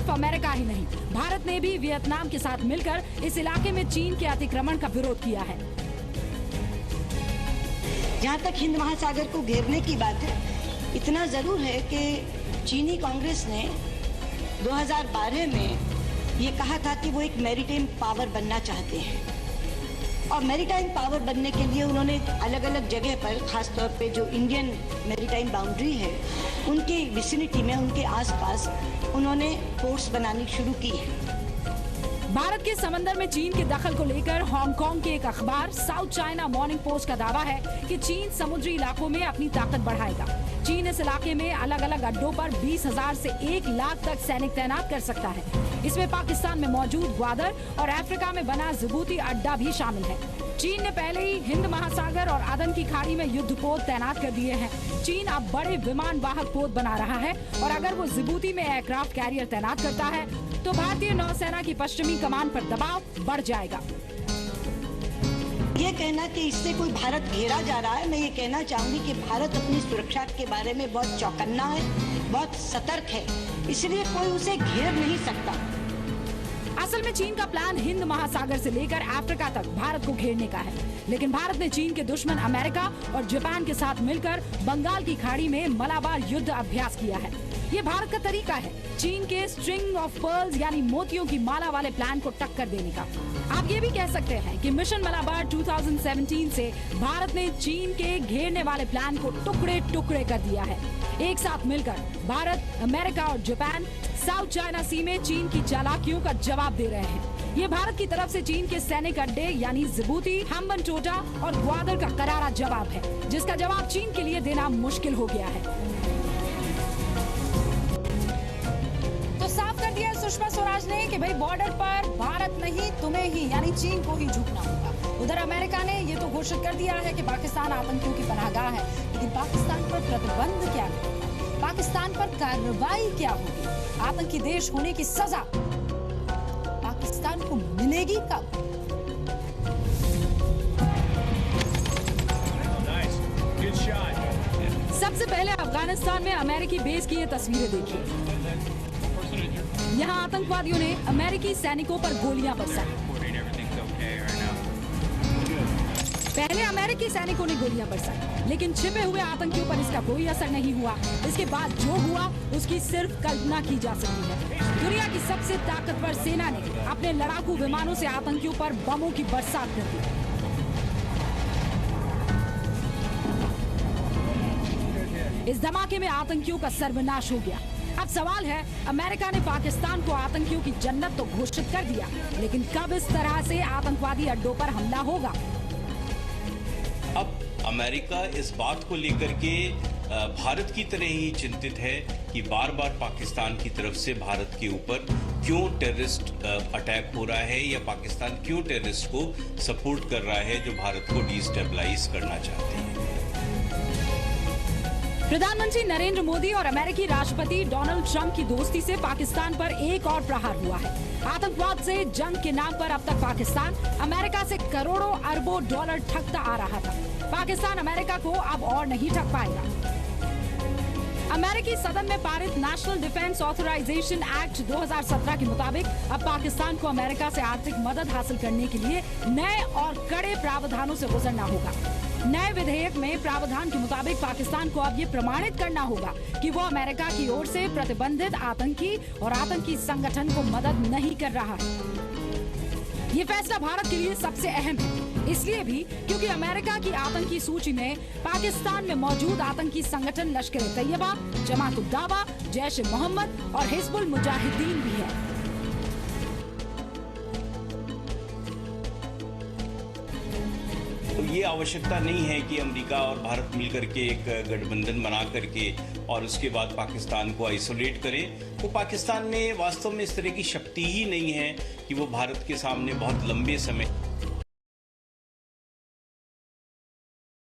सिर्फ अमेरिका ही नहीं, भारत ने भी वियतनाम के साथ मिलकर इस इलाके में चीन के अतिक्रमण का विरोध किया है। जहाँ तक हिंद महासागर को घेरने की बात है, इतना जरूर है कि चीनी कांग्रेस ने 2012 में ये कहा था कि वो एक मैरीटाइम पावर बनना चाहते हैं, और मैरीटाइम पावर बनने के लिए उन्होंने अलग अलग जगह पर, खास तौर पे जो इंडियन मैरीटाइम बाउंड्री है उनके विसिनिटी में, उनके आसपास उन्होंने फोर्स बनानी शुरू की है। भारत के समंदर में चीन के दखल को लेकर हांगकांग के एक अखबार साउथ चाइना मॉर्निंग पोस्ट का दावा है कि चीन समुद्री इलाकों में अपनी ताकत बढ़ाएगा। चीन इस इलाके में अलग अलग अड्डों पर 20,000 से 1 लाख तक सैनिक तैनात कर सकता है। इसमें पाकिस्तान में मौजूद ग्वादर और अफ्रीका में बना जिबूती अड्डा भी शामिल है। चीन ने पहले ही हिंद महासागर और अदन की खाड़ी में युद्धपोत तैनात कर दिए हैं। चीन अब बड़े विमान वाहक पोत बना रहा है, और अगर वो जिबूती में एयरक्राफ्ट कैरियर तैनात करता है तो भारतीय नौसेना की पश्चिमी कमान पर दबाव बढ़ जाएगा। ये कहना कि इससे कोई भारत घेरा जा रहा है, मैं ये कहना चाहूंगी कि भारत अपनी सुरक्षा के बारे में बहुत चौकन्ना है, बहुत सतर्क है, इसलिए कोई उसे घेर नहीं सकता। असल में चीन का प्लान हिंद महासागर से लेकर अफ्रीका तक भारत को घेरने का है, लेकिन भारत ने चीन के दुश्मन अमेरिका और जापान के साथ मिलकर बंगाल की खाड़ी में मलाबार युद्ध अभ्यास किया है। ये भारत का तरीका है चीन के स्ट्रिंग ऑफ पर्ल्स यानी मोतियों की माला वाले प्लान को टक्कर देने का। आप ये भी कह सकते हैं कि मिशन मलाबार 2017 से भारत ने चीन के घेरने वाले प्लान को टुकड़े टुकड़े कर दिया है। एक साथ मिलकर भारत, अमेरिका और जापान साउथ चाइना सी में चीन की चालाकियों का जवाब दे रहे हैं। ये भारत की तरफ से चीन के सैनिक अड्डे यानी जिबूती, हम्बनटोटा और ग्वादर का करारा जवाब है, जिसका जवाब चीन के लिए देना मुश्किल हो गया है। तो साफ कर दिया सुषमा स्वराज ने कि भाई बॉर्डर पर भारत नहीं, तुम्हें ही यानी चीन को ही झुकना होगा। उधर अमेरिका ने ये तो घोषित कर दिया है कि पाकिस्तान आतंकियों की पनाहगाह है, लेकिन पाकिस्तान पर प्रतिबंध क्या है, पाकिस्तान पर कार्रवाई क्या होगी, आतंकी देश होने की सजा पाकिस्तान को मिलेगी कब? सबसे पहले अफगानिस्तान में अमेरिकी बेस की ये तस्वीरें देखिए। यहाँ आतंकवादियों ने अमेरिकी सैनिकों पर गोलियां बरसाई। पहले अमेरिकी सैनिकों ने गोलियां बरसाई, लेकिन छिपे हुए आतंकियों पर इसका कोई असर नहीं हुआ। इसके बाद जो हुआ उसकी सिर्फ कल्पना की जा सकती है। दुनिया की सबसे ताकतवर सेना ने अपने लड़ाकू विमानों से आतंकियों पर बमों की बरसात कर दी। इस धमाके में आतंकियों का सर्वनाश हो गया। अब सवाल है, अमेरिका ने पाकिस्तान को आतंकियों की जन्नत तो घोषित कर दिया, लेकिन कब इस तरह से आतंकवादी अड्डों पर हमला होगा? अब अमेरिका इस बात को लेकर के भारत की तरह ही चिंतित है कि बार बार पाकिस्तान की तरफ से भारत के ऊपर क्यों टेररिस्ट अटैक हो रहा है, या पाकिस्तान क्यों टेररिस्ट को सपोर्ट कर रहा है जो भारत को डिस्टेबलाइज करना चाहते हैं। प्रधानमंत्री नरेंद्र मोदी और अमेरिकी राष्ट्रपति डोनाल्ड ट्रंप की दोस्ती से पाकिस्तान पर एक और प्रहार हुआ है। आतंकवाद से जंग के नाम पर अब तक पाकिस्तान अमेरिका से करोड़ों अरबों डॉलर ठगता आ रहा था। पाकिस्तान अमेरिका को अब और नहीं ठग पाएगा। अमेरिकी सदन में पारित नेशनल डिफेंस ऑथराइजेशन एक्ट 2017 के मुताबिक अब पाकिस्तान को अमेरिका से आर्थिक मदद हासिल करने के लिए नए और कड़े प्रावधानों से गुजरना होगा। नए विधेयक में प्रावधान के मुताबिक पाकिस्तान को अब ये प्रमाणित करना होगा कि वो अमेरिका की ओर से प्रतिबंधित आतंकी और आतंकी संगठन को मदद नहीं कर रहा है। ये फैसला भारत के लिए सबसे अहम है, इसलिए भी क्योंकि अमेरिका की आतंकी सूची में पाकिस्तान में मौजूद आतंकी संगठन लश्कर-ए-तैयबा, जमात-उद-दावा, जैश-ए-मोहम्मद और हिजबुल मुजाहिदीन भी है। तो ये आवश्यकता नहीं है कि अमेरिका और भारत मिलकर के एक गठबंधन बना करके और उसके बाद पाकिस्तान को आइसोलेट करें। वो पाकिस्तान में वास्तव में इस तरह की शक्ति ही नहीं है कि वो भारत के सामने बहुत लंबे समय